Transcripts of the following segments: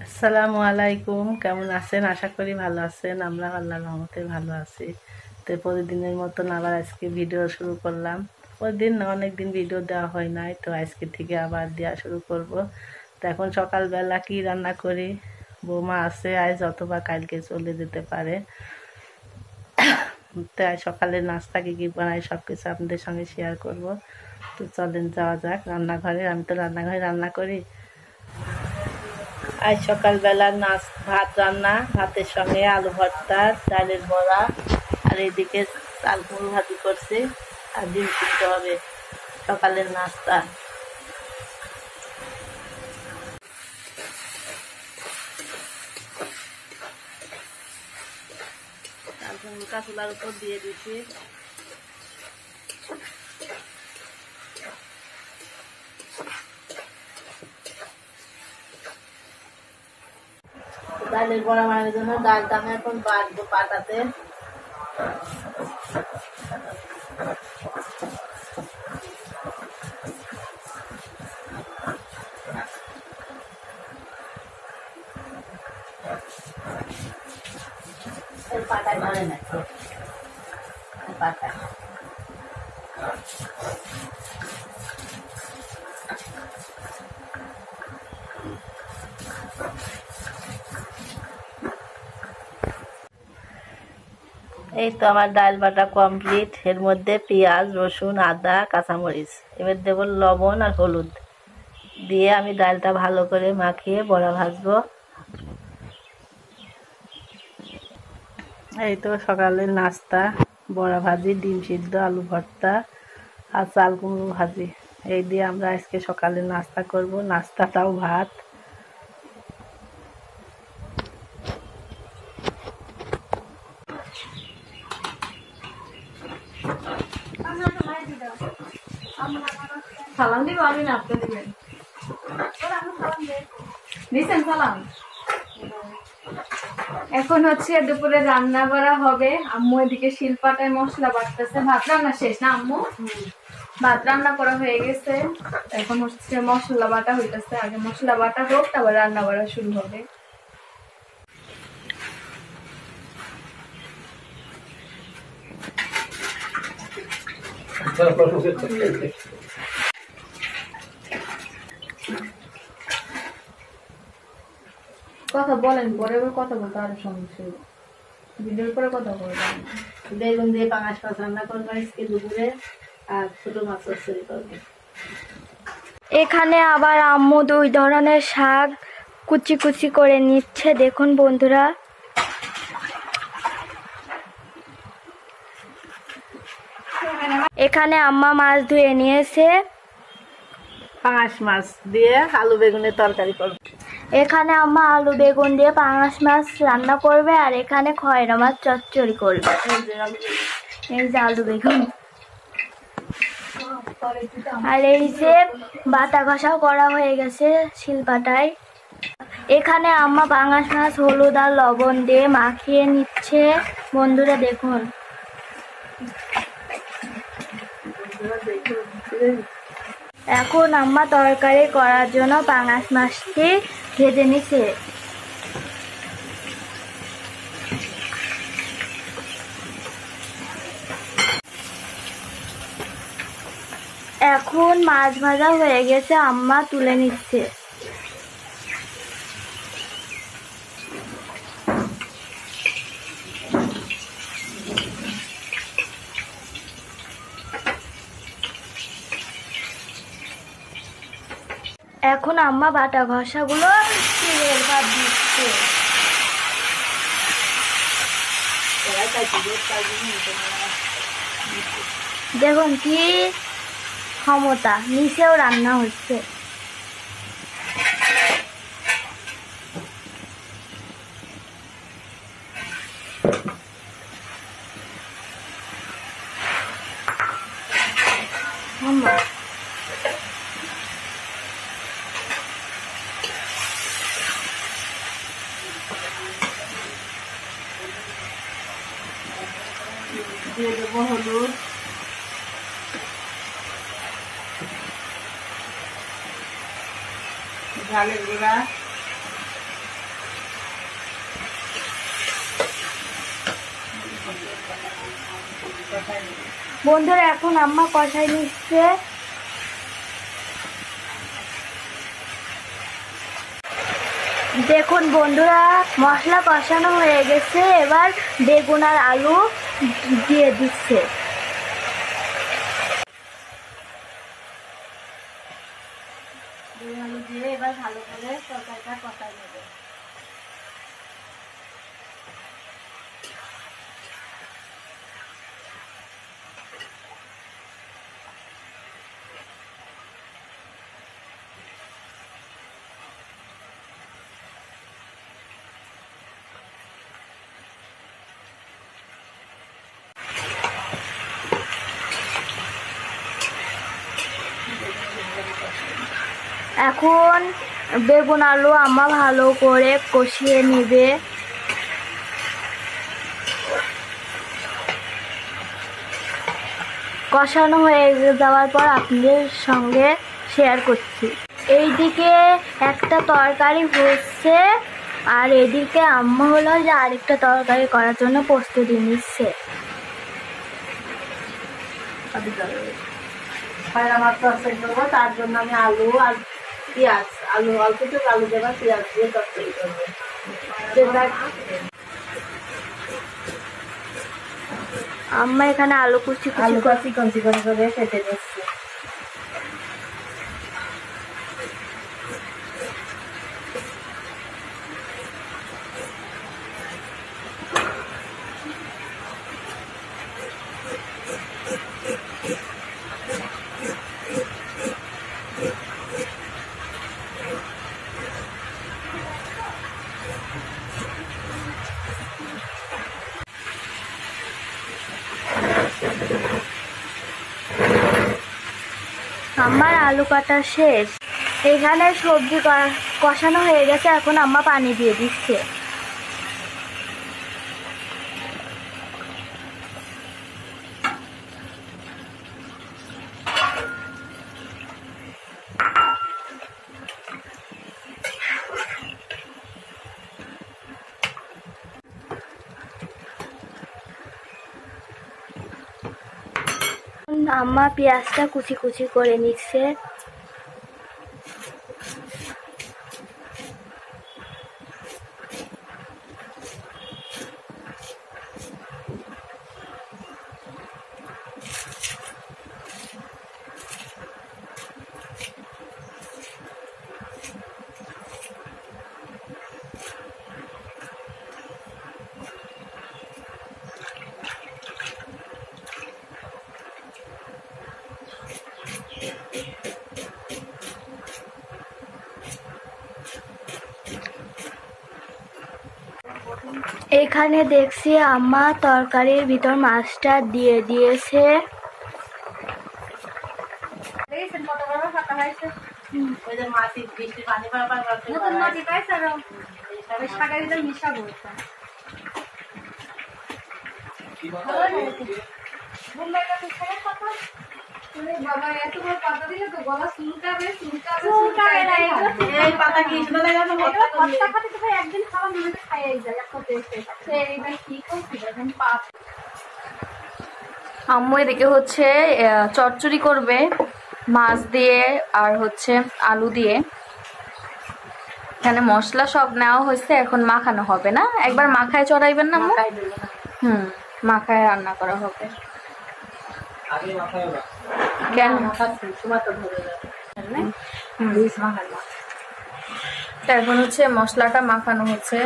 আসসালামু আলাইকুম, কেমন আছেন? আশা করি ভালো আছেন। আমরা আল্লাহর রহমতে ভালো আছি। তো প্রতিদিনের মতন আবার আজকে ভিডিও শুরু করলাম। প্রতিদিন না, অনেকদিন ভিডিও দেওয়া হয় নাই, তো আজকে থেকে আবার দেওয়া শুরু করব। তো এখন সকালবেলা কি রান্না করি, বৌমা আছে আজ অথবা কালকে চলে যেতে পারে। তাই সকালের নাস্তা কী বানাই সব কিছু আপনাদের সঙ্গে শেয়ার করব। তো চলেন যাওয়া যাক রান্নাঘরে। আমি তো রান্নাঘরে রান্না করি। আজ সকালবেলা ভাত রান্না, ভাতের সঙ্গে আলু ভর্তা, ডালের বড়া, আর এদিকে চাল কুমড়ো ভাজি করছি, আর ডিম সিদ্ধ হবে সকালের নাস্তা। চাল কুমড়োটা চুলার উপর দিয়ে দিচ্ছি। ডালের বড়া বানানোর জন্য ডালটা আমি এখন বাটবো পাটাতে। পাটায় ধরে না পাটায়। এই তো আমার ডাল বাটা কমপ্লিট। এর মধ্যে পেঁয়াজ, রসুন, আদা, কাঁচামরিচ, এবার দেবো লবণ আর হলুদ দিয়ে আমি ডালটা ভালো করে মাখিয়ে বড়া ভাজবো। এই তো সকালের নাস্তা, বড়া ভাজি, ডিম সিদ্ধ, আলু ভর্তা আর চাল কুমড়ো ভাজি। এই দিয়ে আমরা আজকে সকালে নাস্তা করব। নাস্তাটাও ভাত। সালাম দিব আমি না আপনি দিবেন দিচ্ছেন সালাম। এখন হচ্ছে দুপুরে রান্না করা হবে। আম্মু এদিকে শিলপাটায় মশলা বাটতেছে। ভাত রান্না শেষ না আম্মু? ভাত রান্না করা হয়ে গেছে, এখন হচ্ছে মশলা বাটা হইতেছে। আগে মশলা বাটা হোক, তারপর রান্না বাড়া শুরু হবে। কথা বলেন, পরে কথা বলতে আরো সমস্যা, ভিডিওর পরে কথা বলবেন। বেগুন দিয়ে পাঙাশ মাছ রান্না করবো আজকে দুপুরে, আর ছোটো মাছ চচ্চড়ি করবো। এখানে আবার আম্মু দুই ধরনের শাক কুচি কুচি করে নিচ্ছে, দেখুন বন্ধুরা। এখানে আম্মা মাছ ধুয়ে নিয়েছে। পাঙাশ মাছ দিয়ে আলু বেগুনের তরকারি করবো। এখানে আম্মা আলু বেগুন দিয়ে পাঙাশ মাছ রান্না করবে, আর এখানে খয়রা মাছ চচ্চড়ি করবে। এই যে আলু বেগুন, আর এই যে বাটা ঘষাও করা হয়ে গেছে শিলপাটায়। এখানে আম্মা পাঙাশ মাছ হলুদ আর লবণ দিয়ে মাখিয়ে নিচ্ছে বন্ধুরা, দেখুন। এখন আম্মা তরকারি করার জন্য পাঙাশ মাছটি ভেজে নিচ্ছে। এখন মাছ ভাজা হয়ে গেছে, আম্মা তুলে নিচ্ছে। এখন আম্মা বাটা ঘষাগুলো চিড়ের ভাত দিচ্ছে। দেখুন কি ক্ষমতা, নিচেও রান্না হচ্ছে। দিয়ে দেবো হলুদ, ঝালের গুঁড়া, বন্ধুরা এখন আম্মা কষাই নিচ্ছে। দেখুন বন্ধুরা মশলা কষানো হয়ে গেছে, এবার বেগুন আর আলু দিয়ে দিচ্ছে। আলু দিয়ে এবার ভালো করে তরকারিটা কষাই নেবে। এখন বেগুন আলু আম্মা ভালো করে কষিয়ে নিবে। কষানো হয়ে যাওয়ার পর আপনাদের সঙ্গে শেয়ার করছি। এইদিকে একটা তরকারি হচ্ছে আর এদিকে আম্মা হলো যে আরেকটা তরকারি করার জন্য প্রস্তুতি নিচ্ছে। মাছ তরকারি করবো, তার জন্য আমি আলু আর পেঁয়াজ, আলু অল্প একটু আলু দেবা, পেঁয়াজ দিয়ে তরকারি করবো। আম্মা এখানে আলু কুচি চিকন করে কেটে নিচ্ছি। আমার আলু কাটা শেষ। এখানে সবজি কষানো হয়ে গেছে, এখন আম্মা পানি দিয়ে দিচ্ছে। আম্মা পেঁয়াজটা কুচি কুচি করে নিচ্ছে। এখানে দেখছি আম্মা তরকারির ভিতর মাছটা দিয়ে দিয়েছে। বাবা এত বড় পাতা দিলে তো গলা চুলকাবে একদিন খাওয়া মনে খাইয়াই যায়। আম্মু এদিকে হচ্ছে চচ্চড়ি করবে মাছ দিয়ে আর হচ্ছে আলু দিয়ে। এখানে মশলা সব নেওয়া হয়েছে, এখন মাখানো হবে না? একবার মাখায় চড়াইবেন না? মাখায় রান্না করা হবে। এখন হচ্ছে মশলাটা মাখানো হচ্ছে।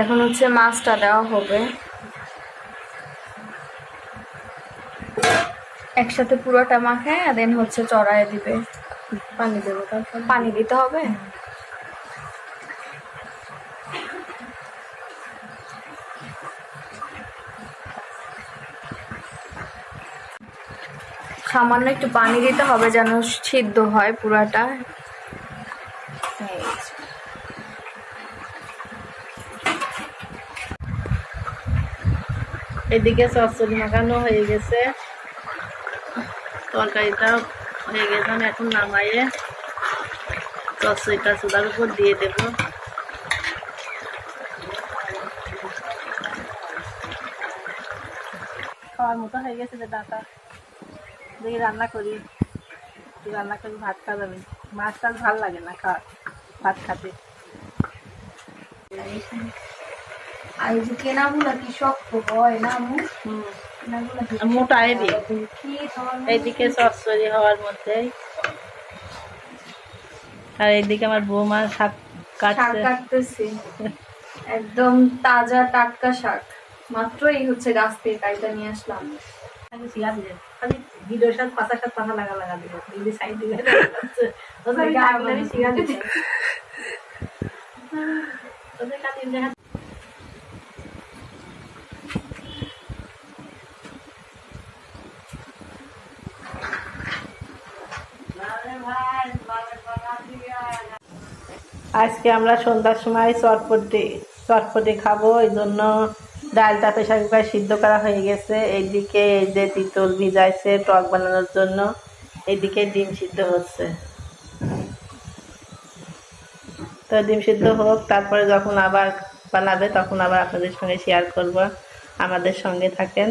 এখন হচ্ছে মাছটা দেওয়া হবে, একসাথে পুরোটা মাখায় দেন হচ্ছে চড়ায় দিবে। পানি দেবো, তারপর পানি দিতে হবে। সামান্য একটু পানি দিতে হবে যেন সিদ্ধ হয় পুরাটা। এদিকে চচ্চড়ি মাখানো হয়ে গেছে, তরকারিটাও হয়ে গেছে। আমি এখন নামাইয়ে চচ্চড়িটা চুলার উপর দিয়ে দেব। খাওয়ার মতো হয়ে গেছে যে ডাটা, দেখি রান্না করি ভাত খাওয়া যাবে। মাছ টাছ ভালো লাগে না ভাত খাতে। আর এই যে কেনাগুলা কি শক্ত হয় না আম্মু? মোটা হেবি। এইদিকে চচ্চড়ি হওয়ার মধ্যে, আর এইদিকে আমার বৌমা শাক কাটতেছে, একদম তাজা টাটকা শাক, মাত্রই হচ্ছে গাছ থেকে কাইটা নিয়ে আসলাম। ভিডিওর সাথে পাতার সাথে পাতা লাগা দিবে সাইড দিবে। আজকে আমরা সন্ধ্যার সময় চটপটি খাবো, এই জন্য ডালটা প্রেসার কুকারে সিদ্ধ করা হয়ে গেছে। এইদিকে এই যে তিতল ভিজাইছে টক বানানোর জন্য, এইদিকে ডিম সিদ্ধ হচ্ছে। তো ডিম সিদ্ধ হোক, তারপরে যখন আবার বানাবে তখন আবার আপনাদের সঙ্গে শেয়ার করবো। আমাদের সঙ্গে থাকেন।